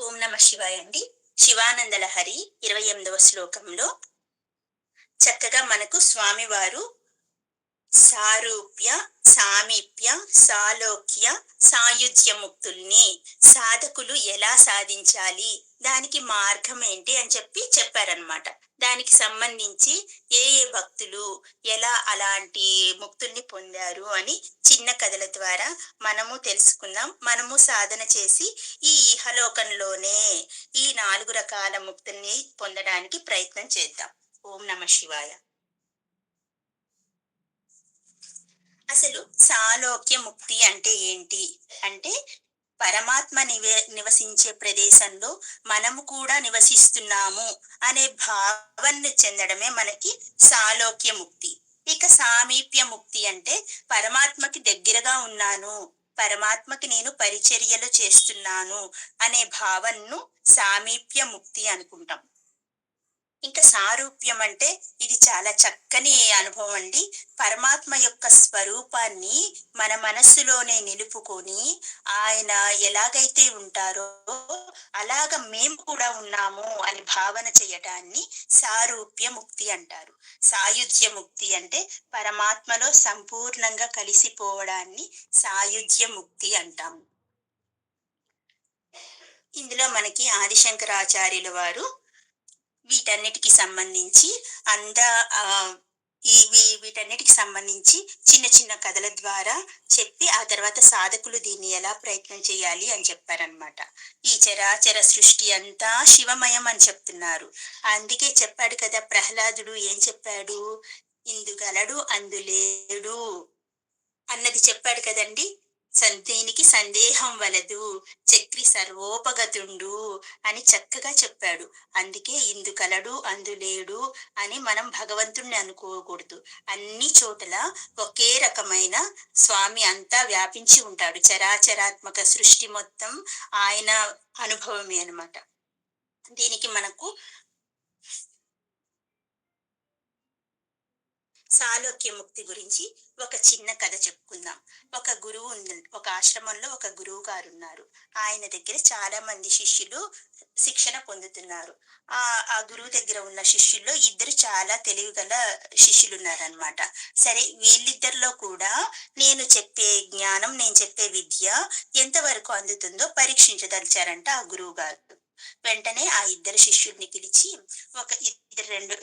ఓం నమ శివాయ అండి. శివానంద లహరి 28వ శ్లోకంలో చక్కగా మనకు స్వామివారు సారూప్య, సామీప్య, సాలోక్య, సాయుజ్య ముక్తుల్ని సాధకులు ఎలా సాధించాలి, దానికి మార్గం ఏంటి అని చెప్పారనమాట. దానికి సంబంధించి ఏ ఏ భక్తులు ఎలా అలాంటి ముక్తుల్ని పొందారు అని చిన్న కథల ద్వారా మనము తెలుసుకుందాం. మనము సాధన చేసి ఈ ఇహలోకంలోనే ఈ 4 రకాల ముక్తుల్ని పొందడానికి ప్రయత్నం చేద్దాం. ఓం నమ శివాయ. అసలు సాలోక్య ముక్తి అంటే ఏంటి అంటే, పరమాత్మ నివసించే ప్రదేశంలో మనము కూడా నివసిస్తున్నాము అనే భావన చెందడమే మనకి సాలోక్య ముక్తి. ఇక సామీప్య ముక్తి అంటే పరమాత్మకి దగ్గరగా ఉన్నాను, పరమాత్మకి నేను పరిచర్యలు చేస్తున్నాను అనే భావనను సామీప్య ముక్తి అనుకుంటాం. ఇంకా సారూప్యం అంటే ఇది చాలా చక్కని అనుభవం అండి. పరమాత్మ యొక్క స్వరూపాన్ని మన మనస్సులోనే నిలుపుకొని ఆయన ఎలాగైతే ఉంటారో అలాగ మేము కూడా ఉన్నాము అని భావన చేయటాన్ని సారూప్య ముక్తి అంటారు. సాయుజ్య ముక్తి అంటే పరమాత్మలో సంపూర్ణంగా కలిసిపోవడాన్ని సాయుజ్య ముక్తి అంటాము. ఇందులో మనకి ఆదిశంకరాచార్యుల వారు వీటన్నిటికి సంబంధించి అంద వీటన్నిటికి సంబంధించి చిన్న చిన్న కథల ద్వారా చెప్పి ఆ తర్వాత సాధకులు దీన్ని ఎలా ప్రయత్నం చేయాలి అని చెప్పారనమాట. ఈ చరాచర సృష్టి అంతా శివమయం అని చెప్తున్నారు. అందుకే చెప్పాడు కదా ప్రహ్లాదుడు, ఏం చెప్పాడు? ఇందుగలడు అందులేడు అన్నది చెప్పాడు కదండి. దీనికి సందేహం వలదు, చక్రి సర్వోపగతుండు అని చక్కగా చెప్పాడు. అందుకే ఇందుకలడు అందులేడు అని మనం భగవంతుణ్ణి అనుకోకూడదు. అన్ని చోట్ల ఒకే రకమైన స్వామి అంతా వ్యాపించి ఉంటాడు. చరాచరాత్మక సృష్టి మొత్తం ఆయన అనుభవమే అన్నమాట. దీనికి మనకు సాలోక్య ముక్తి గురించి ఒక చిన్న కథ చెప్పుకుందాం. ఒక ఆశ్రమంలో ఒక గురువు గారు ఉన్నారు. ఆయన దగ్గర చాలా మంది శిష్యులు శిక్షణ పొందుతున్నారు. ఆ గురువు దగ్గర ఉన్న శిష్యుల్లో ఇద్దరు చాలా తెలివిగల శిష్యులు ఉన్నారనమాట. సరే, వీళ్ళిద్దరిలో కూడా నేను చెప్పే జ్ఞానం, నేను చెప్పే విద్య ఎంతవరకు అందుతుందో పరీక్షించదలిచారంట ఆ గురువు గారు. వెంటనే ఆ ఇద్దరు శిష్యుల్ని పిలిచి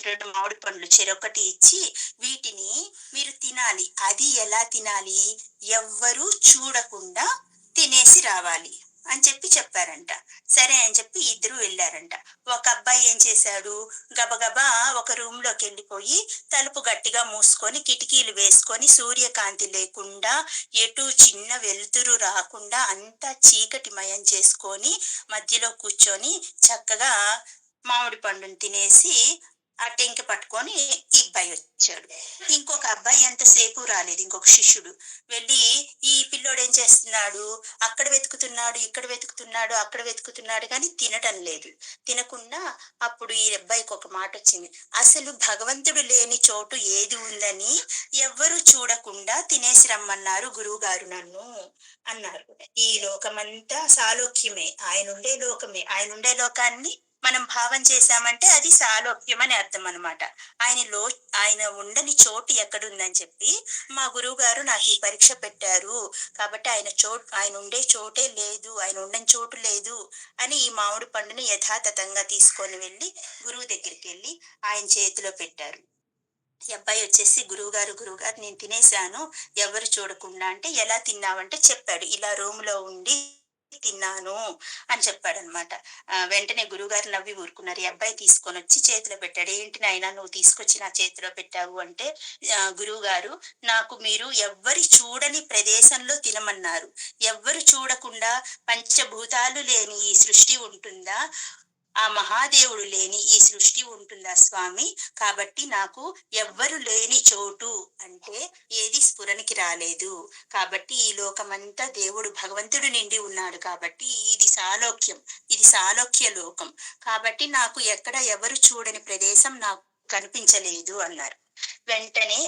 రెండు మామిడి పండ్లు చెరొకటి ఇచ్చి, వీటిని మీరు తినాలి. అది ఎలా తినాలి? ఎవ్వరూ చూడకుండా తినేసి రావాలి అని చెప్పారంట. సరే అని చెప్పి ఇద్దరు వెళ్ళారంట. ఒక అబ్బాయి ఏం చేశాడు? గబగబా ఒక రూమ్ లోకి వెళ్ళిపోయి తలుపు గట్టిగా మూసుకొని కిటికీలు వేసుకొని సూర్యకాంతి లేకుండా ఎటు చిన్న వెలుతురు రాకుండా అంతా చీకటిమయం చేసుకొని మధ్యలో కూర్చొని చక్కగా మామిడి పండుని తినేసి ఆ టెంక పట్టుకొని ఈ అబ్బాయి వచ్చాడు. ఇంకొక అబ్బాయి ఎంతసేపు రాలేదు. ఇంకొక శిష్యుడు వెళ్ళి, ఈ పిల్లోడు ఏం చేస్తున్నాడు? అక్కడ వెతుకుతున్నాడు, ఇక్కడ వెతుకుతున్నాడు, అక్కడ వెతుకుతున్నాడు, కానీ తినటం లేదు. తినకుండా అప్పుడు ఈ అబ్బాయికి ఒక మాట వచ్చింది. అసలు భగవంతుడు లేని చోటు ఏది ఉందని ఎవ్వరూ చూడకుండా తినేసి రమ్మన్నారు గురువు గారు నన్ను అన్నారు. ఈ లోకమంతా సాలోక్యమే, ఆయనుండే లోకమే. ఆయనుండే లోకాన్ని మనం భావం చేశామంటే అది సాలోక్యం అని అర్థం అనమాట. ఆయన ఉండని చోటు ఎక్కడుందని చెప్పి మా గురువు గారు నాకు ఈ పరీక్ష పెట్టారు, కాబట్టి ఆయన ఉండే చోటే లేదు, ఆయన ఉండని చోటు లేదు అని ఈ మామిడి పండుని యథాతథంగా తీసుకొని వెళ్ళి గురువు దగ్గరికి వెళ్ళి ఆయన చేతిలో పెట్టారు. ఈ అబ్బాయి వచ్చేసి, గురువుగారు నేను తినేశాను ఎవరు చూడకుండా అంటే, ఎలా తిన్నావంటే చెప్పాడు. ఇలా రూమ్ లో ఉండి తిన్నాను అని చెప్పాడనమాట. వెంటనే గురువుగారు నవ్వి ఊరుకున్నారు. ఈ అబ్బాయి తీసుకొని వచ్చి చేతిలో పెట్టాడు. ఏంటి నాయనా నువ్వు తీసుకొచ్చి నా చేతిలో పెట్టావు అంటే, గురువు గారు నాకు మీరు ఎవ్వరి చూడని ప్రదేశంలో తినమన్నారు. ఎవ్వరు చూడకుండా పంచభూతాలు లేని ఈ సృష్టి ఉంటుందా? ఆ మహాదేవుడు లేని ఈ సృష్టి ఉంటుందా స్వామి? కాబట్టి నాకు ఎవ్వరు లేని చోటు అంటే ఏది స్ఫురణకి రాలేదు. కాబట్టి ఈ లోకమంతా దేవుడు భగవంతుడు నిండి ఉన్నాడు. కాబట్టి ఇది సాలోక్య లోకం. కాబట్టి నాకు ఎక్కడ ఎవరు చూడని ప్రదేశం నాకు కనిపించలేదు అన్నారు. వెంటనే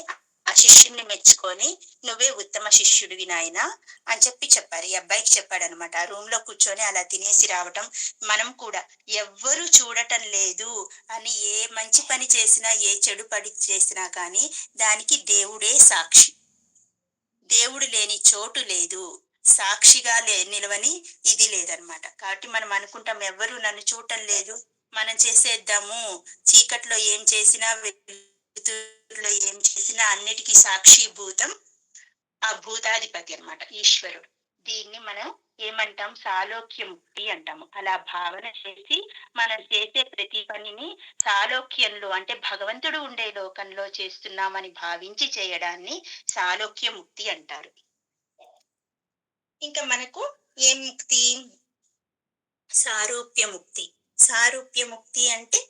ఆ శిష్యుడిని మెచ్చుకొని, "నువ్వే ఉత్తమ శిష్యుడివి నాయనా" అని చెప్పారు. ఈ అబ్బాయికి చెప్పాడనమాట. ఆ రూమ్‌లో కూర్చొని అలా తినేసి రావటం, మనం కూడా ఎవ్వరు చూడటం లేదు అని ఏ మంచి పని చేసినా, ఏ చెడు పని చేసినా కానీ దానికి దేవుడే సాక్షి. దేవుడు లేని చోటు లేదు. సాక్షిగా నిలవని ఇది లేదనమాట. కాబట్టి మనం అనుకుంటాం ఎవ్వరు నన్ను చూడటం లేదు. మనం చేసేద్దాము. చీకట్లో ఏం చేసినా, వెలుతురులో ఏం చేసినా అన్నిటికి సాక్షిభూతం ఆ భూతాధిపతి అన్నమాట ఈశ్వరుడు. దీన్ని మనం ఏమంటాం? సాలోక్యముక్తి అంటాము. అలా భావన చేసి మనం చేసే ప్రతి పనిని సాలోక్యంలో అంటే భగవంతుడు ఉండే లోకంలో చేస్తున్నామని భావించి చేయడాన్ని సాలోక్యముక్తి అంటారు. ఇంకా మనకు ఏం ముక్తి? సారూప్యముక్తి. సారూప్యముక్తి అంటే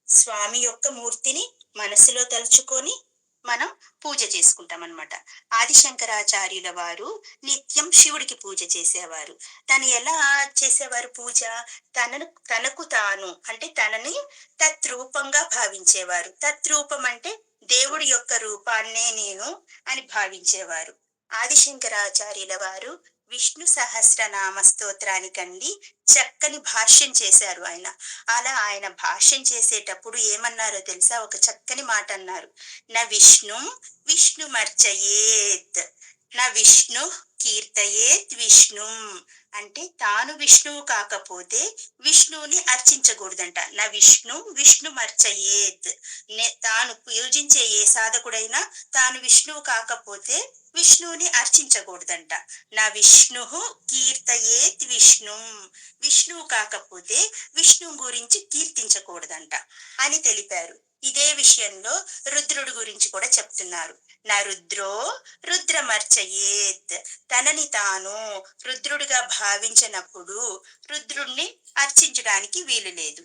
స్వామి యొక్క మూర్తిని మనసులో తలుచుకొని మనం పూజ చేసుకుంటామనమాట. ఆదిశంకరాచార్యుల వారు నిత్యం శివుడికి పూజ చేసేవారు. తను ఎలా చేసేవారు పూజ? తనకు తాను అంటే తనని తత్రూపంగా భావించేవారు. తత్రూపం అంటే దేవుడి యొక్క రూపాన్నే నేను అని భావించేవారు. ఆదిశంకరాచార్యుల వారు విష్ణు సహస్రనామ స్తోత్రానికండి చక్కని భాష్యం చేశారు ఆయన. అలా ఆయన భాష్యం చేసేటప్పుడు ఏమన్నారో తెలుసా? ఒక చక్కని మాట అన్నారు. "న విష్ణుం విష్ణుమర్చయేత్, న విష్ణు కీర్తయేత్ విష్ణుం" అంటే తాను విష్ణువు కాకపోతే విష్ణువుని అర్చించకూడదంట. "న విష్ణుం విష్ణుమర్చయేత్", తాను పూజించే ఏ సాధకుడైనా తాను విష్ణువు కాకపోతే విష్ణువుని అర్చించకూడదంట. "నా విష్ణుః కీర్తయేత్ విష్ణుం", విష్ణువు కాకపోతే విష్ణువు గురించి కీర్తించకూడదంట అని తెలిపారు. ఇదే విషయంలో రుద్రుడు గురించి కూడా చెప్తున్నారు. "నా రుద్రో రుద్రమర్చయేత్", తనని తాను రుద్రుడిగా భావించినప్పుడు రుద్రుణ్ణి అర్చించడానికి వీలు లేదు.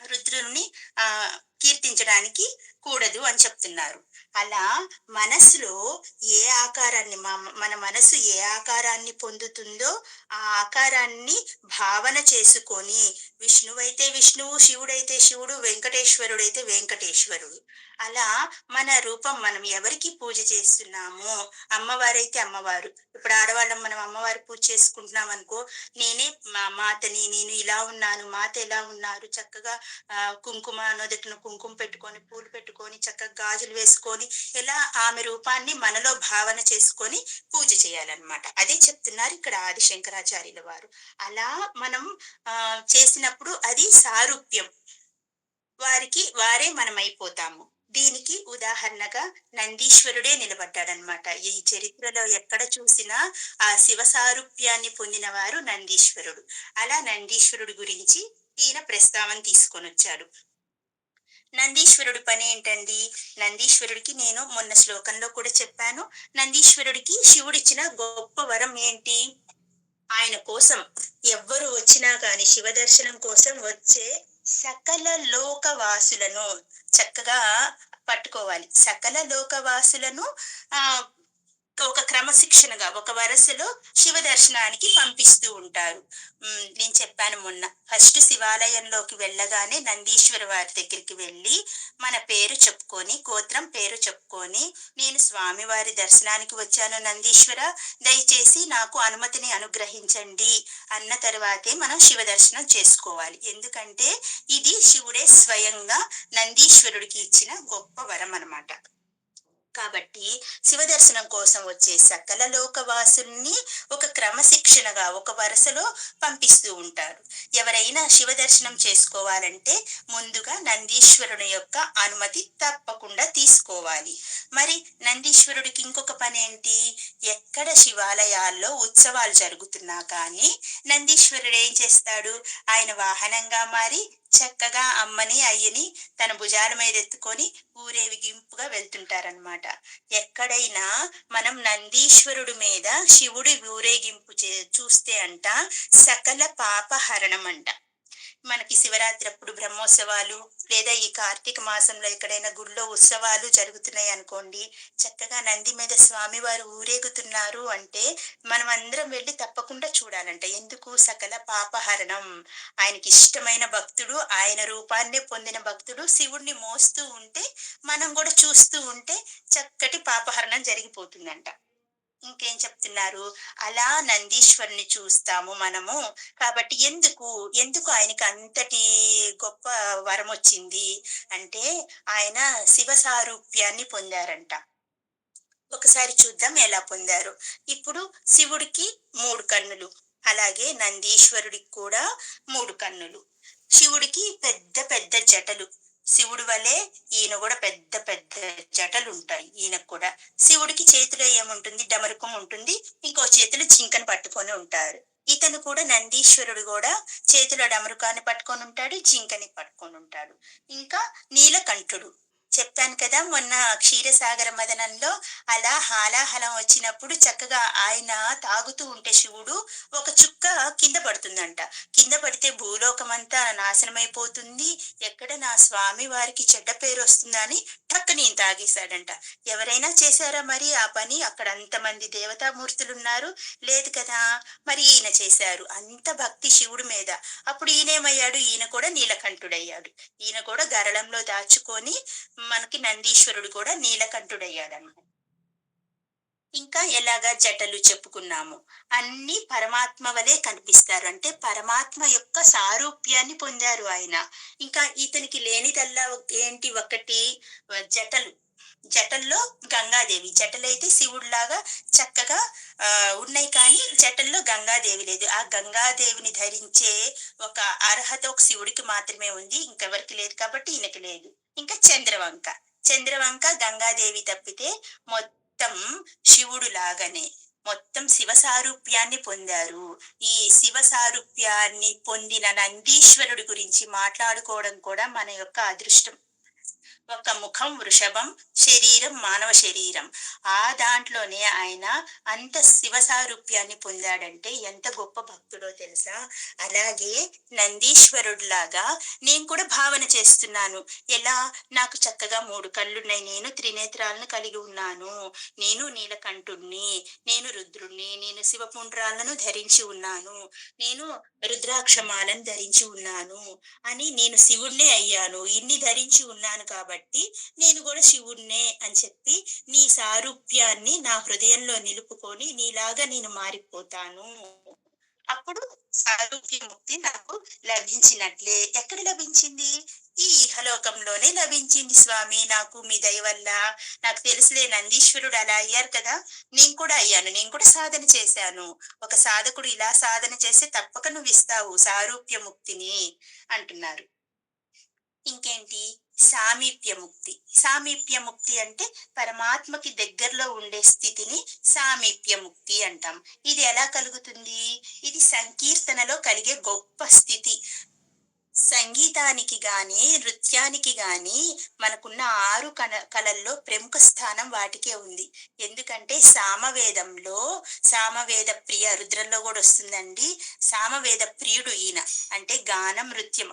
రుద్రుని ఆ కీర్తించడానికి కూడదు అని చెప్తున్నారు. అలా మనసులో ఏ ఆకారాన్ని మన మనసు ఏ ఆకారాన్ని పొందుతుందో ఆ ఆకారాన్ని భావన చేసుకొని, విష్ణువైతే విష్ణువు, శివుడైతే శివుడు, వెంకటేశ్వరుడైతే వెంకటేశ్వరుడు. అలా మన రూపం మనం ఎవరికి పూజ చేస్తున్నామో, అమ్మవారైతే అమ్మవారు. ఇప్పుడు ఆడవాళ్ళం మనం అమ్మవారి పూజ చేసుకుంటున్నాం అనుకో, నేనే మాతని, నేను ఇలా ఉన్నాను, మాత ఎలా ఉన్నారు, చక్కగా కుంకుమ నుదుటిన కుంకుమ పెట్టుకొని, పూలు పెట్టుకొని, చక్కగా గాజులు వేసుకొని, ఇలా ఆమె రూపాన్ని మనలో భావన చేసుకొని పూజ చేయాలన్నమాట. అదే చెప్తున్నారు ఇక్కడ ఆది శంకరాచార్యుల వారు. అలా మనం చేసినప్పుడు అది సారూప్యం. వారే మనమైపోతాము. దీనికి ఉదాహరణగా నందీశ్వరుడే నిలబడ్డాడనమాట. ఈ చరిత్రలో ఎక్కడ చూసినా ఆ శివ సారూప్యాన్ని పొందిన వారు నందీశ్వరుడు. అలా నందీశ్వరుడు గురించి ఈయన ప్రస్తావన తీసుకొనొచ్చాడు. నందీశ్వరుడి పని ఏంటండి? నందీశ్వరుడికి నేను మొన్న శ్లోకంలో కూడా చెప్పాను. నందీశ్వరుడికి శివుడిచ్చిన గొప్ప వరం ఏంటి? ఆయన కోసం ఎవ్వరు వచ్చినా గాని శివ దర్శనం కోసం వచ్చే సకల లోకవాసులను చక్కగా పట్టుకోవాలి. సకల లోకవాసులను ఆ ఒక క్రమశిక్షణగా ఒక వరుసలో శివ దర్శనానికి పంపిస్తూ ఉంటారు. నేను చెప్పాను మొన్న. ఫస్ట్ శివాలయంలోకి వెళ్ళగానే నందీశ్వర వారి దగ్గరికి వెళ్ళి మన పేరు చెప్పుకొని, గోత్రం పేరు చెప్పుకొని, "నేను స్వామివారి దర్శనానికి వచ్చాను నందీశ్వర, దయచేసి నాకు అనుమతిని అనుగ్రహించండి" అన్న తర్వాతే మనం శివ దర్శనం చేసుకోవాలి. ఎందుకంటే ఇది శివుడే స్వయంగా నందీశ్వరుడికి ఇచ్చిన గొప్ప వరం అన్నమాట. కాబట్టి శివ దర్శనం కోసం వచ్చే సకల లోకవాసుల్ని ఒక క్రమశిక్షణగా ఒక వరుసలో పంపిస్తూ ఉంటారు. ఎవరైనా శివ దర్శనం చేసుకోవాలంటే ముందుగా నందీశ్వరుని యొక్క అనుమతి తప్పకుండా తీసుకోవాలి. మరి నందీశ్వరుడికి ఇంకొక పని ఏంటి? ఎక్కడ శివాలయాల్లో ఉత్సవాలు జరుగుతున్నా కానీ నందీశ్వరుడు ఏం చేస్తాడు? ఆయన వాహనంగా మారి చక్కగా అమ్మని అయ్యని తన భుజాల మీద ఎత్తుకొని ఊరేగింపుగా వెళ్తుంటారనమాట. ఎక్కడైనా మనం నందీశ్వరుడు మీద శివుడి ఊరేగింపు చూస్తే అంట సకల పాపహరణం అంట. మనకి శివరాత్రి అప్పుడు బ్రహ్మోత్సవాలు లేదా ఈ కార్తీక మాసంలో ఎక్కడైనా గుడిలో ఉత్సవాలు జరుగుతున్నాయి అనుకోండి. చక్కగా నంది మీద స్వామివారు ఊరేగుతున్నారు అంటే మనం అందరం వెళ్లి తప్పకుండా చూడాలంట. ఎందుకు? సకల పాపహరణం. ఆయనకి ఇష్టమైన భక్తుడు, ఆయన రూపాన్నే పొందిన భక్తుడు శివుడిని మోస్తూ ఉంటే మనం కూడా చూస్తూ ఉంటే చక్కటి పాపహరణం జరిగిపోతుందంట. ఇంకేం చెప్తున్నారు? అలా నందీశ్వరుని చూస్తాము మనము. కాబట్టి ఎందుకు ఆయనకి అంతటి గొప్ప వరమొచ్చింది అంటే, ఆయన శివ సారూప్యాన్ని పొందారంట. ఒకసారి చూద్దాం ఎలా పొందారో. ఇప్పుడు శివుడికి 3 కన్నులు. అలాగే నందీశ్వరుడికి కూడా 3 కన్నులు. శివుడికి పెద్ద పెద్ద జటలు. శివుడి వలె ఈయన గూడా పెద్ద పెద్ద జటలుంటాయి ఈయనకు కూడా. శివుడికి చేతిలో ఏముంటుంది? డమరుకం ఉంటుంది. ఇంకో చేతిలో జింకను పట్టుకొని ఉంటారు. ఇతను కూడా నందీశ్వరుడు గూడా చేతిలో డమరుకాన్ని పట్టుకొనుంటాడు, జింకని పట్టుకొనుంటాడు. ఇంకా నీలకంఠుడు. చెప్పాను కదా! మొన్న క్షీరసాగర మదనంలో అలా హాలాహలం వచ్చినప్పుడు చక్కగా ఆయన తాగుతూ ఉంటే శివుడు ఒక చుక్క కింద పడుతుందంట. కింద పడితే భూలోకమంతా నాశనమైపోతుంది. ఎక్కడ నా స్వామి వారికి చెడ్డ పేరొస్తుందా అని టక్కున ఈయన తాగేశాడంట. ఎవరైనా చేశారా మరి ఆ పని? అక్కడ అంతమంది దేవతామూర్తులున్నారు. లేదు కదా! మరి ఈయన చేశారు. అంత భక్తి శివుడి మీద. అప్పుడు ఈయనేమయ్యాడు? ఈయన కూడా నీలకంఠుడయ్యాడు. ఈయన కూడా గరళంలో దాచుకొని మనకి నందీశ్వరుడు కూడా నీలకంఠుడయ్యాడన్నమాట. ఇంకా ఎలాగా జటలు చెప్పుకున్నాము. అన్నీ పరమాత్మ వలె కనిపిస్తారు. అంటే పరమాత్మ యొక్క సారూప్యాన్ని పొందారు ఆయన. ఇంకా ఇతనికి లేనిదల్లా ఏంటి ఒకటి జటలు. జటల్లో గంగాదేవి. జటలైతే శివుడిలాగా చక్కగా ఉన్నాయి కానీ జటల్లో గంగాదేవి లేదు. ఆ గంగాదేవిని ధరించే ఒక అర్హత ఒక శివుడికి మాత్రమే ఉంది. ఇంకెవరికి లేదు కాబట్టి ఈయనకి లేదు. ఇంకా చంద్రవంక. చంద్రవంక గంగాదేవి తప్పితే మొత్తం శివుడు లాగానే. మొత్తం శివ సారూప్యాన్ని పొందారు. ఈ శివ సారూప్యాన్ని పొందిన నందీశ్వరుడి గురించి మాట్లాడుకోవడం కూడా మన యొక్క అదృష్టం. ఒక ముఖం వృషభం, శరీరం మానవ శరీరం. ఆ దాంట్లోనే ఆయన అంత శివ సారూప్యాన్ని పొందాడంటే ఎంత గొప్ప భక్తుడో తెలుసా? అలాగే నందీశ్వరుడిలాగా నేను కూడా భావన చేస్తున్నాను. ఎలా? నాకు చక్కగా 3 కళ్ళున్నాయి. నేను త్రినేత్రాలను కలిగి ఉన్నాను. నేను నీలకంఠుడిని, నేను రుద్రుడిని, నేను శివపుండ్రాలను ధరించి ఉన్నాను. నేను రుద్రాక్షమాలను ధరించి ఉన్నాను. అని నేను శివుడినే అయ్యాను. ఇన్ని ధరించి ఉన్నాను కాబట్టి నేను కూడా శివుడినే అని చెప్పి నీ సారూప్యాన్ని నా హృదయంలో నిలుపుకొని నీలాగా నేను మారిపోతాను. అప్పుడు సారూప్య ముక్తి నాకు లభించినట్లే. ఎక్కడ లభించింది? ఈ ఇహలోకంలోనే లభించింది స్వామి నాకు మీ దయ వల్ల. నాకు తెలుసులే నందీశ్వరుడు అలా అయ్యారు కదా! నేను కూడా అయ్యాను. నేను కూడా సాధన చేశాను. ఒక సాధకుడు ఇలా సాధన చేస్తే తప్పక నువ్విస్తావు సారూప్య ముక్తిని అంటున్నారు. ఇంకేంటి? సామీప్యముక్తి. సామీప్యముక్తి అంటే పరమాత్మకి దగ్గరలో ఉండే స్థితిని సామీప్యముక్తి అంటాం. ఇది ఎలా కలుగుతుంది? ఇది సంకీర్తనలో కలిగే గొప్ప స్థితి. సంగీతానికి గాని, నృత్యానికి గాని మనకున్న 6 కళల్లో ప్రముఖ స్థానం వాటికే ఉంది. ఎందుకంటే సామవేద ప్రియ రుద్రంలో గూడా వస్తుందండి. సామవేద ప్రియుడు ఈయన. అంటే గానం, నృత్యం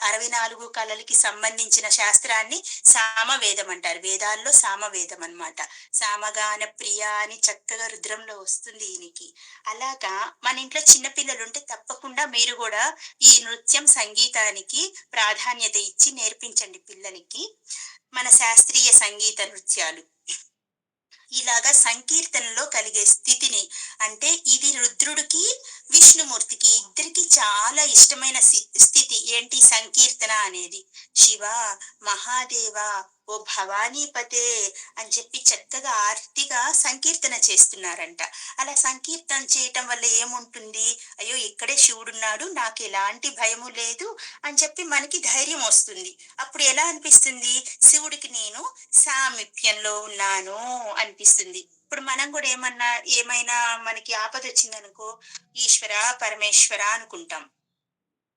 64 కళలకి సంబంధించిన శాస్త్రాన్ని సామవేదం అంటారు. వేదాల్లో సామవేదం అన్నమాట. సామగాన ప్రియ అని చక్కగా రుద్రంలో వస్తుంది ఈయనకి. అలాగా మన ఇంట్లో చిన్న పిల్లలుంటే తప్పకుండా మీరు గూడా ఈ నృత్యం, సంగీతానికి ప్రాధాన్యత ఇచ్చి నేర్పించండి పిల్లలకి. మన శాస్త్రీయ సంగీత నృత్యాలు. ఇలాగా సంకీర్తనలో కలిగే స్థితిని అంటే ఇది రుద్రుడికి, విష్ణుమూర్తికి ఇద్దరికీ చాలా ఇష్టమైన స్థితి. ఏంటి? సంకీర్తన అనేది. శివ, మహాదేవ, ఓ భవానీపతే అని చెప్పి చక్కగా ఆర్తిగా సంకీర్తన చేస్తున్నారంట. అలా సంకీర్తన చేయటం వల్ల ఏముంటుంది? అయ్యో! ఇక్కడే శివుడున్నాడు. నాకెలాంటి భయము లేదు అని చెప్పి మనకి ధైర్యం వస్తుంది. అప్పుడు ఎలా అనిపిస్తుంది? శివుడికి నేను సామీప్యంలో ఉన్నాను అనిపిస్తుంది. ఇప్పుడు మనం గూడా ఏమైనా మనకి ఆపదొచ్చిందనుకో, ఈశ్వర, పరమేశ్వర అనుకుంటాం.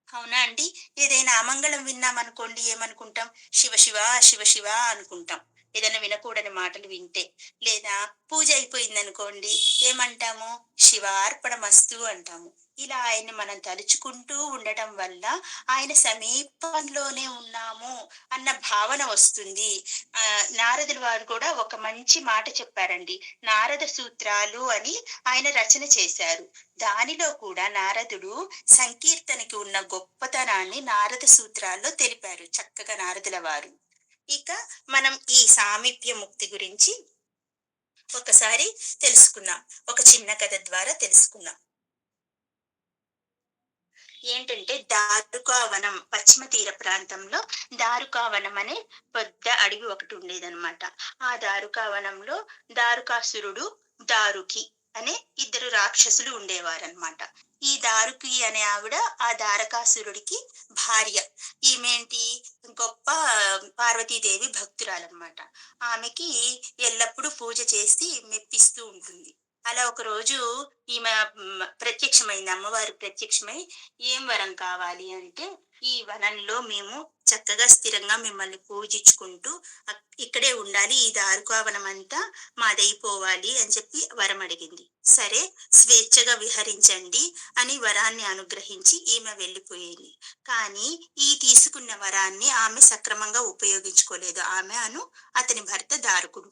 అవునా అండి? ఏదైనా అమంగళం విన్నామనుకోండి ఏమనుకుంటాం? శివ శివ, శివ శివ అనుకుంటాం. ఏదైనా వినకూడని మాటలు వింటే. లేదా పూజ అయిపోయిందనుకోండి, ఏమంటాము? శివార్పణమస్తు అంటాము. ఇలా ఆయన్ని మనం తలుచుకుంటూ ఉండటం వల్ల ఆయన సమీపంలోనే ఉన్నాము అన్న భావన వస్తుంది. నారదుల వారు కూడా ఒక మంచి మాట చెప్పారండి. నారద సూత్రాలు అని ఆయన రచన చేశారు. దానిలో కూడా నారదుడు సంకీర్తనకి ఉన్న గొప్పతనాన్ని నారద సూత్రాల్లో తెలిపారు చక్కగా నారదుల వారు. ఇక మనం ఈ సామీప్య ముక్తి గురించి ఒకసారి తెలుసుకుందాం. ఒక చిన్న కథ ద్వారా తెలుసుకుందాం. ఏంటంటే దారుకావనం పశ్చిమ తీర ప్రాంతంలో దారుకావనం అనే పెద్ద అడవి ఒకటి ఉండేదన్నమాట. ఆ దారుకావనంలో దారుకాసురుడు, దారుకి అనే ఇద్దరు రాక్షసులు ఉండేవారన్నమాట. ఈ దారుకి అనే ఆవిడ ఆ దారకాసురుడికి భార్య. ఈమెంటి గొప్ప పార్వతీదేవి భక్తురాలన్నమాట. ఆమెకి ఎల్లప్పుడూ పూజ చేసి మెప్పిస్తూ ఉంటుంది. అలా ఒకరోజు ఈమె ప్రత్యక్షమైంది. అమ్మవారు ప్రత్యక్షమై ఏం వరం కావాలి అంటే, ఈ వనంలో మేము చక్కగా స్థిరంగా మిమ్మల్ని పూజించుకుంటూ ఇక్కడే ఉండాలి. ఈ దారుకావనం అంతా మాదైపోవాలి అని చెప్పి వరం అడిగింది. సరే, స్వేచ్ఛగా విహరించండి అని వరాన్ని అనుగ్రహించి ఈమె వెళ్ళిపోయింది. కానీ ఈ తీసుకున్న వరాన్ని ఆమె సక్రమంగా ఉపయోగించుకోలేదు. అతని భర్త దారుకుడు.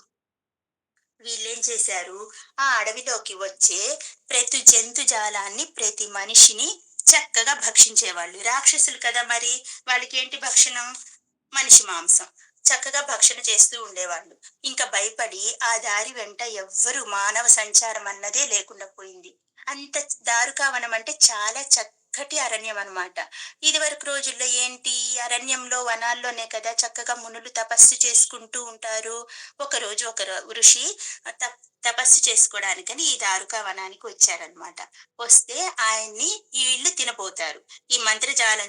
వీళ్ళేం చేశారు? ఆ అడవిలోకి వచ్చే ప్రతి జంతుజాలాన్ని, ప్రతి మనిషిని చక్కగా భక్షించేవాళ్ళు. రాక్షసులు కదా మరి! వాళ్ళకేంటి భక్షణం? మనిషి మాంసం. చక్కగా భక్షణ చేస్తూ ఉండేవాళ్ళు. ఇంక భయపడి ఆ దారి వెంట ఎవ్వరు మానవ సంచారం అన్నదే లేకుండా పోయింది. అంత దారుకావనం అంటే చాలా చక్కటి అరణ్యం అన్నమాట. ఇదివరకు రోజుల్లో ఏంటి, ఈ అరణ్యంలో, వనాల్లోనే కదా చక్కగా మునులు తపస్సు చేసుకుంటూ ఉంటారు. ఒకరోజు ఋషి తపస్సు చేసుకోవడానికని ఈ దారుకా వనానికి వచ్చారనమాట. వస్తే ఆయన్ని వీళ్ళు తినబోతారు. ఈ మంత్రజలం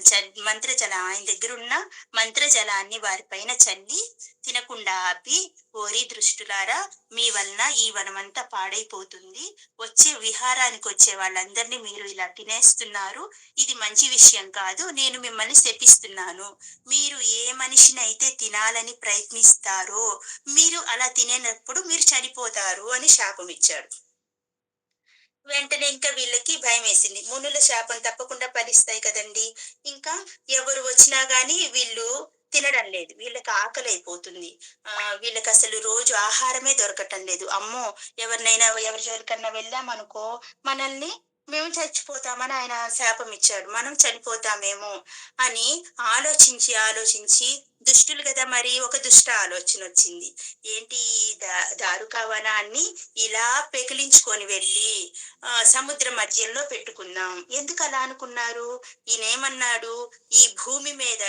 ఆయన దగ్గరున్న మంత్రజలాన్ని వారిపైన చల్లి తినకుండా ఆపి, ఓరి దృష్టులారా, మీ వలన ఈ వనమంతా పాడైపోతుంది. వచ్చే విహారానికి వచ్చే వాళ్ళందరినీ మీరు ఇలా తినేస్తున్నారు. ఇది మంచి విషయం కాదు. నేను మిమ్మల్ని శపిస్తున్నాను. మీరు ఏ మనిషినైతే తినాలని ప్రయత్నిస్తారో, మీరు అలా తినేటప్పుడు మీరు చనిపోతారు అని శాపం ఇచ్చాడు. వెంటనే ఇంకా వీళ్ళకి భయమేసింది. మునుల శాపం తప్పకుండా ఫలిస్తాయి కదండీ! ఇంకా ఎవరు వచ్చినా గాని వీళ్ళు తినడం లేదు. వీళ్ళకి ఆకలైపోతుంది. వీళ్ళకసలు రోజు ఆహారమే దొరకటం లేదు. అమ్మో! ఎవరి జోలికన్నా వెళ్ళామనుకో, మనల్ని మేము చచ్చిపోతామని ఆయన శాపం ఇచ్చాడు. మనం చనిపోతామేమో అని ఆలోచించి దుష్టులు గదా మరి! ఒక దుష్ట ఆలోచనొచ్చింది. ఏంటి, ఈ దారుకావనాన్ని ఇలా పెకిలించుకొని వెళ్ళి సముద్ర మధ్యంలో పెట్టుకుందాం. ఎందుకలా అనుకున్నారు? ఈయనేమన్నాడు? ఈ భూమి మీద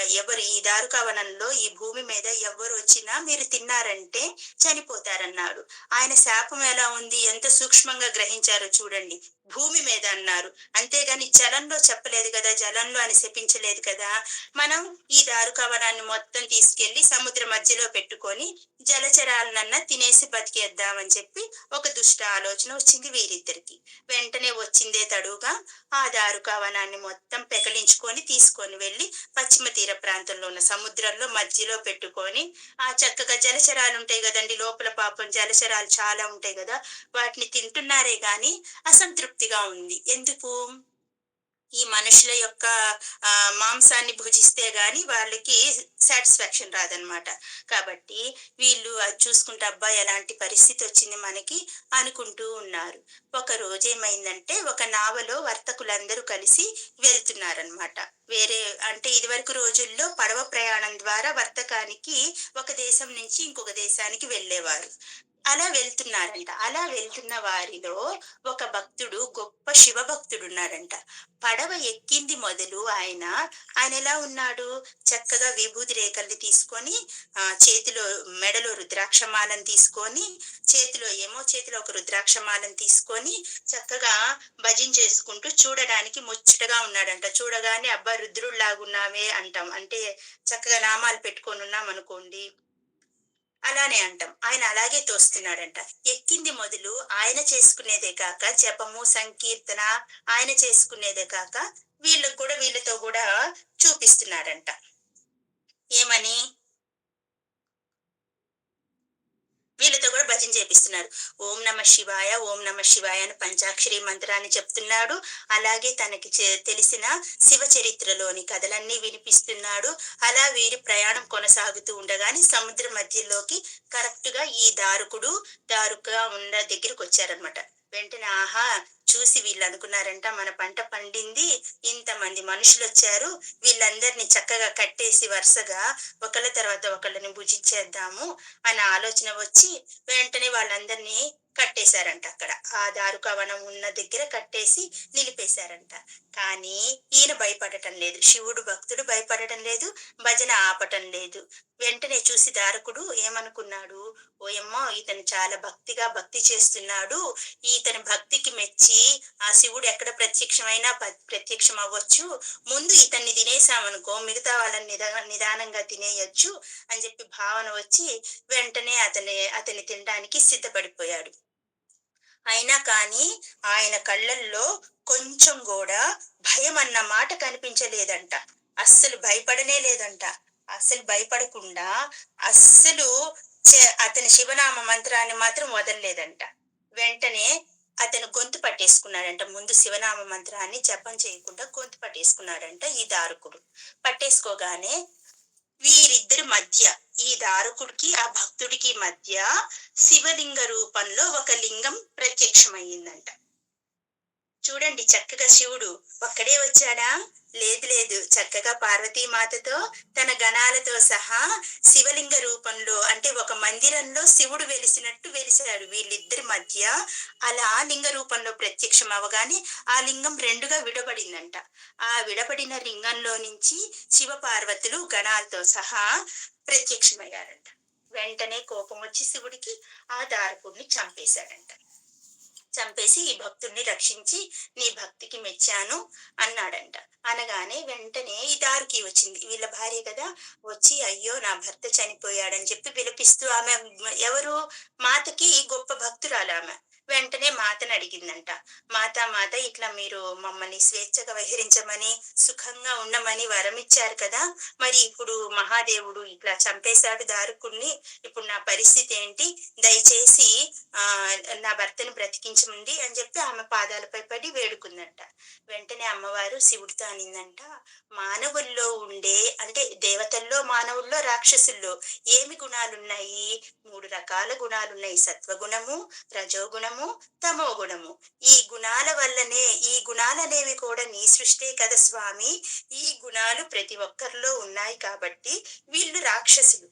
ఈ దారుకావనంలో ఈ భూమి మీద ఎవ్వరొచ్చినా మీరు తిన్నారంటే చనిపోతారన్నాడు. ఆయన శాపం ఎలా ఉంది? ఎంత సూక్ష్మంగా గ్రహించారో చూడండి. భూమి మీద అన్నారు. అంతేగాని జలంలో చెప్పలేదు గదా! జలంలో అని శపించలేదు కదా! మనం ఈ దారుకావనాన్ని మొత్తం తీసుకెళ్లి సముద్ర మధ్యలో పెట్టుకొని జలచరాలనన్నా తినేసి బతికేద్దామని చెప్పి ఒక దుష్ట ఆలోచన వచ్చింది వీరిద్దరికి. వెంటనే వచ్చిందే తడువుగా ఆ దారుకావనాన్ని మొత్తం పెకలించుకొని తీసుకొని వెళ్ళి పశ్చిమ తీర ప్రాంతంలో ఉన్న సముద్రంలో మధ్యలో పెట్టుకొని, ఆ చక్కగా జలచరాలు ఉంటాయి కదండి, లోపల పాపం జలచరాలు చాలా ఉంటాయి కదా, వాటిని తింటున్నారే గాని అసంతృప్తిగా ఉంది. ఎందుకు? ఈ మనుషుల యొక్క మాంసాన్ని భుజిస్తే గాని వాళ్ళకి సాటిస్ఫాక్షన్ రాదనమాట. కాబట్టి వీళ్ళు అది చూసుకుంటే, అబ్బా! ఎలాంటి పరిస్థితి వచ్చింది మనకి అనుకుంటూ ఉన్నారు. ఒక రోజేమైందంటే, ఒక నావలో వర్తకులందరూ కలిసి వెళ్తున్నారనమాట. వేరే అంటే ఇదివరకు రోజుల్లో పడవ ప్రయాణం ద్వారా వర్తకానికి ఒక దేశం నుంచి ఇంకొక దేశానికి వెళ్ళేవారు. అలా వెళ్తున్నారంట. అలా వెళ్తున్న వారిలో ఒక భక్తుడు, గొప్ప శివ భక్తుడున్నాడంట. పడవ ఎక్కింది మొదలు ఆయన ఎలా ఉన్నాడు? చక్కగా విభూది రేఖల్ని తీసుకొని, చేతిలో మెడలో రుద్రాక్షమాలను తీసుకొని, చేతిలో ఒక రుద్రాక్షమాలను తీసుకొని, చక్కగా భజన చేసుకుంటూ చూడడానికి ముచ్చటగా ఉన్నాడంట. చూడగానే అబ్బా! రుద్రుడిలాగున్నావే అంటాం. అంటే చక్కగా నామాలు పెట్టుకొని ఉన్నామనుకోండి, అలానే అంటాం. ఆయన అలాగే తోస్తున్నాడంట. ఎక్కింది మొదలు ఆయన చేసుకునేదే కాక, జపము, సంకీర్తన ఆయన చేసుకునేదే కాక, వీళ్ళతో గూడా చూపిస్తున్నాడంట. ఏమని? వీళ్ళతో కూడా భజన చేపిస్తున్నారు. ఓం నమ శివాయ, ఓం నమ శివాయ అని పంచాక్షరి మంత్రాన్ని చెప్తున్నాడు. అలాగే తనకి తెలిసిన శివ చరిత్రలోని కథలన్నీ వినిపిస్తున్నాడు. అలా వీరి ప్రయాణం కొనసాగుతూ ఉండగానే సముద్ర మధ్యలోకి కరెక్ట్ గా ఈ దారుకుగా ఉన్న దగ్గరికి వచ్చారనమాట. వెంటనే ఆహా చూసి వీళ్ళు అనుకున్నారంట మన పంట పండింది, ఇంతమంది మనుషులు వచ్చారు, వీళ్ళందరినీ చక్కగా కట్టేసి వరుసగా ఒకళ్ళ తర్వాత ఒకళ్ళని భుజించేద్దాము అన్న ఆలోచన వచ్చి వెంటనే వాళ్ళందరినీ కట్టేశారంట. అక్కడ ఆ దారుకవనం ఉన్న దగ్గర కట్టేసి నిలిపేశారంట. కానీ ఈయన భయపడటం లేదు, శివుడు భక్తుడు భయపడటం లేదు, భజన ఆపటం లేదు. వెంటనే చూసి దారకుడు ఏమనుకున్నాడు, ఓయమ్మో ఇతను చాలా భక్తి చేస్తున్నాడు, ఇతని భక్తికి మెచ్చి ఆ శివుడు ఎక్కడ ప్రత్యక్షమైనా ప్రత్యక్షం అవ్వచ్చు, ముందు ఇతన్ని తినేసామనుకో మిగతా వాళ్ళని నిదానంగా తినేయొచ్చు అని చెప్పి భావన వచ్చి వెంటనే అతన్ని తినడానికి సిద్ధపడిపోయాడు. అయినా కానీ ఆయన కళ్ళల్లో కొంచెం కూడా భయం అన్న మాట కనిపించలేదంట. అస్సలు భయపడనే లేదంట. అస్సలు భయపడకుండా అస్సలు అతని శివనామ మంత్రాన్ని మాత్రం వదలలేదంట. వెంటనే అతను గొంతు పట్టేసుకున్నాడంట. ముందు శివనామ మంత్రాన్ని జపం చేయకుండా గొంతు పట్టేసుకున్నాడంట ఈ దారుకుడు. పట్టేసుకోగానే వీరిద్దరి మధ్య, ఈ దారుకుడికి ఆ భక్తుడికి మధ్య శివలింగ రూపంలో ఒక లింగం ప్రత్యక్షమయ్యిందంట. చూడండి చక్కగా శివుడు ఒక్కడే వచ్చాడా? లేదు లేదు, చక్కగా పార్వతీమాతతో తన గణాలతో సహా శివలింగ రూపంలో, అంటే ఒక మందిరంలో శివుడు వెలిసినట్టు వెలిశాడు వీళ్ళిద్దరి మధ్య. అలా లింగ రూపంలో ప్రత్యక్షం అవగానే ఆ లింగం రెండుగా విడబడిందంట. ఆ విడబడిన లింగంలో నుంచి శివ పార్వతులు గణాలతో సహా ప్రత్యక్షమయ్యారంట. వెంటనే కోపం వచ్చి శివుడికి ఆ దారకుడిని చంపేశాడంట. చంపేసి ఈ భక్తుడిని రక్షించి నీ భక్తికి మెచ్చాను అన్నాడంట. అనగానే వెంటనే ఈ దారికి వచ్చింది, వీళ్ళ భార్య కదా, వచ్చి అయ్యో నా భర్త చనిపోయాడని చెప్పి విలపిస్తూ, ఆమె ఎవరు, మాతకి గొప్ప భక్తురాలు ఆమె. వెంటనే మాతను అడిగిందంట, మాత ఇట్లా మీరు మమ్మల్ని స్వేచ్ఛగా విహరించమని సుఖంగా ఉండమని వరం ఇచ్చారు కదా, మరి ఇప్పుడు మహాదేవుడు ఇట్లా చంపేశాడు దారుకుణ్ణి, ఇప్పుడు నా పరిస్థితి ఏంటి, దయచేసి నా భర్తను బ్రతికించమండి అని చెప్పి ఆమె పాదాలపై పడి వేడుకుందంట. వెంటనే అమ్మవారు శివుడితో అనిందంట, మానవుల్లో ఉండే, అంటే దేవతల్లో మానవుల్లో రాక్షసుల్లో ఏమి గుణాలున్నాయి? 3 రకాల గుణాలున్నాయి, సత్వగుణము, రజోగుణము, తమో గుణము. ఈ గుణాల వల్లనే, ఈ గుణాలనేవి కూడా నీ సృష్టే కదా స్వామి, ఈ గుణాలు ప్రతి ఒక్కరిలో ఉన్నాయి కాబట్టి వీళ్ళు రాక్షసులు.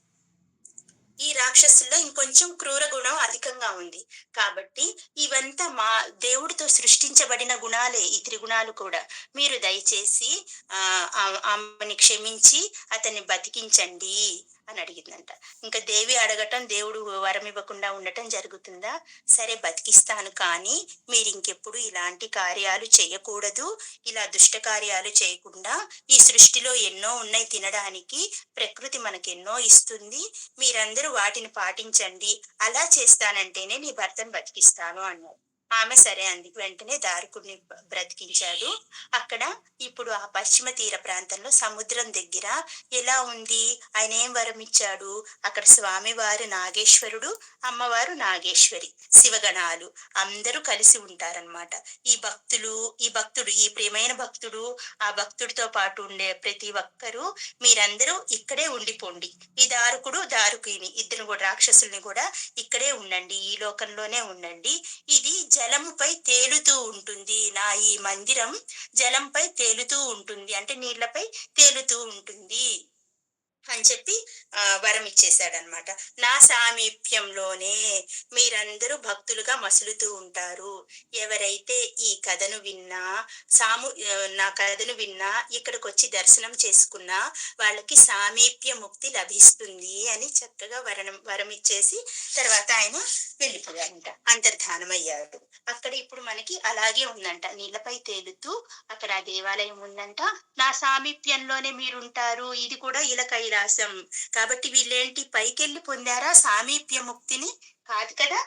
ఈ రాక్షసుల్లో ఇంకొంచెం క్రూర గుణం అధికంగా ఉంది కాబట్టి ఇవంతా మా దేవుడితో సృష్టించబడిన గుణాలే, ఈ త్రిగుణాలు కూడా. మీరు దయచేసి ఆమెని క్షమించి అతన్ని బతికించండి అని అడిగిందంట. ఇంకా దేవి అడగటం, దేవుడు వరం ఇవ్వకుండా ఉండటం జరుగుతుందా? సరే బతికిస్తాను, కానీ మీరు ఇంకెప్పుడు ఇలాంటి కార్యాలు చేయకూడదు, ఇలా దుష్ట కార్యాలు చేయకుండా, ఈ సృష్టిలో ఎన్నో ఉన్నాయి తినడానికి, ప్రకృతి మనకెన్నో ఇస్తుంది, మీరందరూ వాటిని పాటించండి, అలా చేస్తానంటేనే నీ భర్తను బతికిస్తాను అన్నారు. ఆమె సరే అంది. వెంటనే దారుకుడిని బ్రతికించాడు. అక్కడ ఇప్పుడు ఆ పశ్చిమ తీర ప్రాంతంలో సముద్రం దగ్గర ఎలా ఉంది, ఆయన ఏం వరం ఇచ్చాడు, అక్కడ స్వామివారు నాగేశ్వరుడు, అమ్మవారు నాగేశ్వరి, శివగణాలు అందరూ కలిసి ఉంటారనమాట. ఈ ప్రియమైన భక్తుడు, ఆ భక్తుడితో పాటు ఉండే ప్రతి ఒక్కరూ మీరందరూ ఇక్కడే ఉండిపోండి, ఈ దారుకుని ఇద్దరు కూడా రాక్షసుల్ని కూడా ఇక్కడే ఉండండి, ఈ లోకంలోనే ఉండండి, ఇది జలముపై తేలుతూ ఉంటుంది, నా ఈ మందిరం జలంపై తేలుతూ ఉంటుంది, అంటే నీళ్లపై తేలుతూ ఉంటుంది అని చెప్పి వరం ఇచ్చేశాడనమాట. నా సామీప్యంలోనే మీరందరూ భక్తులుగా మసులుతూ ఉంటారు, ఎవరైతే ఈ కథను విన్నా, నా కథను విన్నా, ఇక్కడికి వచ్చి దర్శనం చేసుకున్నా వాళ్ళకి సామీప్య ముక్తి లభిస్తుంది అని చక్కగా వరం ఇచ్చేసి తర్వాత ఆయన వెళ్ళిపోయాడంట, అంతర్ధానమయ్యాడు. అక్కడ ఇప్పుడు మనకి అలాగే ఉందంట, నీళ్ళపై తేలుతూ అక్కడ ఆ దేవాలయం ఉందంట. నా సామీప్యంలోనే మీరుంటారు, ఇది కూడా ఇలా కైలాసం కాబట్టి వీళ్ళేంటి పైకెళ్ళి పొందారా సామీప్య ముక్తిని? కాదు కదా,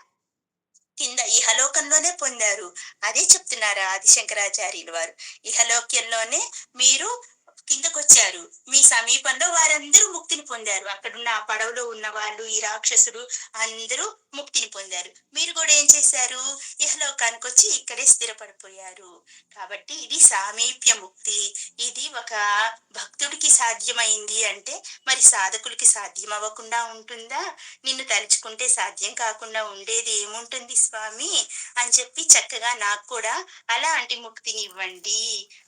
కింద ఇహలోకంలోనే పొందారు. అదే చెప్తున్నారు ఆదిశంకరాచార్యులు వారు, ఇహలోక్యంలోనే మీరు కిందకొచ్చారు. మీ సమీపంలో వారందరూ ముక్తిని పొందారు. అక్కడున్న ఆ పడవలో ఉన్నవాళ్ళు, ఈ రాక్షసుడు అందరూ ముక్తిని పొందారు. మీరు గూడా ఏం చేశారు? ఇహలోకానికొచ్చి ఇక్కడే స్థిరపడిపోయారు. కాబట్టి ఇది సామీప్య ముక్తి. ఇది ఒక భక్తుడికి సాధ్యమైంది అంటే, మరి సాధకులకి సాధ్యమవ్వకుండా ఉంటుందా? నిన్ను తలుచుకుంటే సాధ్యం కాకుండా ఉండేది ఏముంటుంది స్వామి? అని చెప్పి చక్కగా నాకు కూడా అలాంటి ముక్తినివ్వండి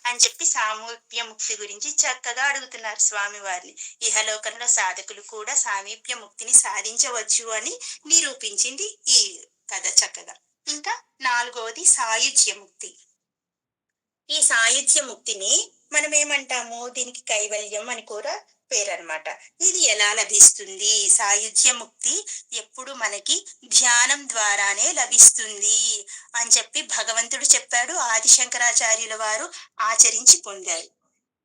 అని చెప్పి సామీప్య ముక్తి గురించి చక్కగా అడుగుతున్నారు స్వామివారిని. ఇహలోకంలో సాధకులు కూడా సామీప్య ముక్తిని సాధించవచ్చు అని నిరూపించింది ఈ కథ చక్కగా. ఇంకా నాలుగవది సాయుజ్య ముక్తి. ఈ సాయుధ్య ముక్తిని మనమేమంటాము? దీనికి కైవల్యం అని కూడా పేరన్నమాట. ఇది ఎలా లభిస్తుంది? సాయుధ్య ముక్తి ఎప్పుడు మనకి ధ్యానం ద్వారానే లభిస్తుంది అని చెప్పి భగవంతుడు చెప్పాడు. ఆది శంకరాచార్యుల వారు ఆచరించి పొందారు.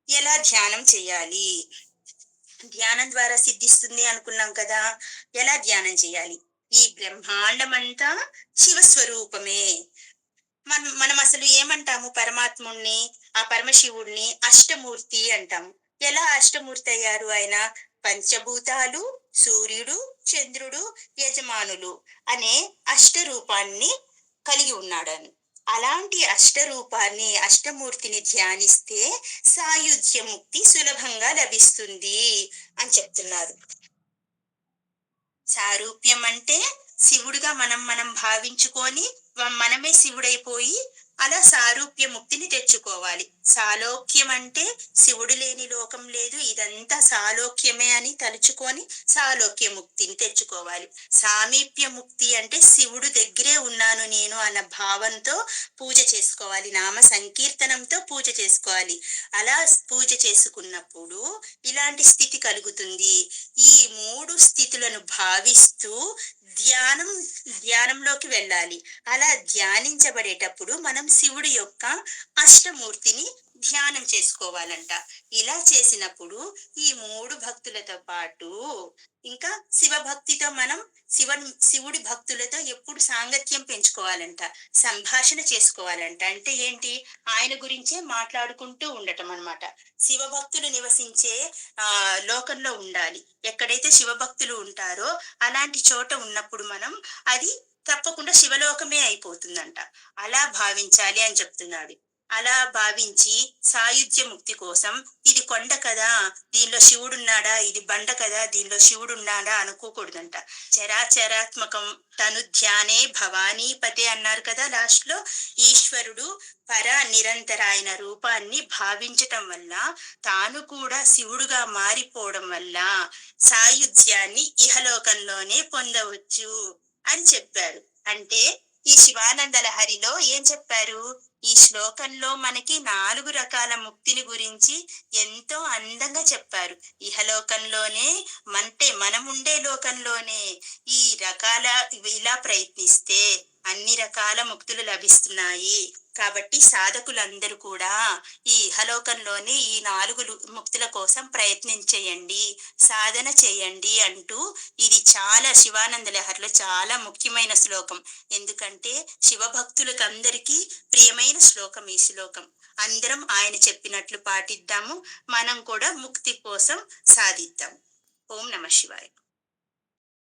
ఎలా ధ్యానం చేయాలి? ధ్యానం ద్వారా సిద్ధిస్తుంది అనుకున్నాం కదా! ఎలా ధ్యానం చేయాలి? ఈ బ్రహ్మాండమంతా శివస్వరూపమే. మనం అసలు ఏమంటాము పరమాత్ముణ్ణి, ఆ పరమశివుడిని అష్టమూర్తి అంటాము. ఎలా అష్టమూర్తి అయ్యారు ఆయన? పంచభూతాలు, సూర్యుడు, చంద్రుడు, యజమానులు అనే అష్టరూపాన్ని కలిగి ఉన్నాడని. అలాంటి అష్టరూపాన్ని, అష్టమూర్తిని ధ్యానిస్తే సాయుధ్య ముక్తి సులభంగా లభిస్తుంది అని చెప్తున్నారు. సారూప్యం అంటే శివుడిగా మనం భావించుకొని మనమే శివుడైపోయి అలా సారూప్య ముక్తిని తెచ్చుకోవాలి. సాలోక్యం అంటే శివుడు లేని లోకం లేదు, ఇదంతా సాలోక్యమే అని తలుచుకొని సాలోక్య ముక్తిని తెచ్చుకోవాలి. సామీప్య ముక్తి అంటే శివుడు దగ్గరే ఉన్నాను నేను అన్న భావంతో పూజ చేసుకోవాలి. నామ సంకీర్తనంతో పూజ చేసుకోవాలి. అలా పూజ చేసుకున్నప్పుడు ఇలాంటి స్థితి కలుగుతుంది. ఈ మూడు స్థితులను భావిస్తూ ధ్యానంలోకి వెళ్ళాలి. అలా ధ్యానించబడేటప్పుడు మనం శివుడి యొక్క అష్టమూర్తిని ధ్యానం చేసుకోవాలంట. ఇలా చేసినప్పుడు ఈ మూడు భక్తులతో పాటు ఇంకా శివభక్తితో మనం శివుడి భక్తులతో ఎప్పుడు సాంగత్యం పెంచుకోవాలంట. సంభాషణ చేసుకోవాలంట. అంటే ఏంటి? ఆయన గురించే మాట్లాడుకుంటూ ఉండటం అన్నమాట. శివభక్తులు నివసించే లోకంలో ఉండాలి. ఎక్కడైతే శివభక్తులు ఉంటారో అలాంటి చోట ఉన్నప్పుడు మనం అది తప్పకుండా శివలోకమే అయిపోతుందంట. అలా భావించాలి అని చెప్తున్నాడు. అలా భావించి సాయుధ్య ముక్తి కోసం ఇది కొండ కదా, దీనిలో శివుడున్నాడా, ఇది బండ కదా, దీనిలో శివుడున్నాడా అనుకోకూడదంట. చరాచరాత్మకం తను ధ్యానే భవానీపతే అన్నారు కదా లాస్ట్ లో. ఈశ్వరుడు పర నిరంతర ఆయన రూపాన్ని భావించటం వల్ల తాను కూడా శివుడుగా మారిపోవడం వల్ల సాయుధ్యాన్ని ఇహలోకంలోనే పొందవచ్చు అని చెప్పారు. అంటే ఈ శివానంద లహరిలో ఏం చెప్పారు? ఈ శ్లోకంలో మనకి 4 రకాల ముక్తిని గురించి ఎంతో అందంగా చెప్పారు. ఇహలోకంలోనే మనముండే లోకంలోనే ఈ రకాల ఇలా ప్రయత్నిస్తే అన్ని రకాల ముక్తులు లభిస్తున్నాయి. కాబట్టి సాధకులందరూ కూడా ఈ ఇహలోకంలోనే ఈ 4 ముక్తుల కోసం ప్రయత్నం చేయండి, సాధన చేయండి అంటూ ఇది చాలా శివానంద లహరిలో చాలా ముఖ్యమైన శ్లోకం. ఎందుకంటే శివభక్తులకు అందరికీ ప్రియమైన శ్లోకం ఈ శ్లోకం. అందరం ఆయన చెప్పినట్లు పాటిద్దాము. మనం కూడా ముక్తి కోసం సాధిద్దాం. ఓం నమః శివాయ.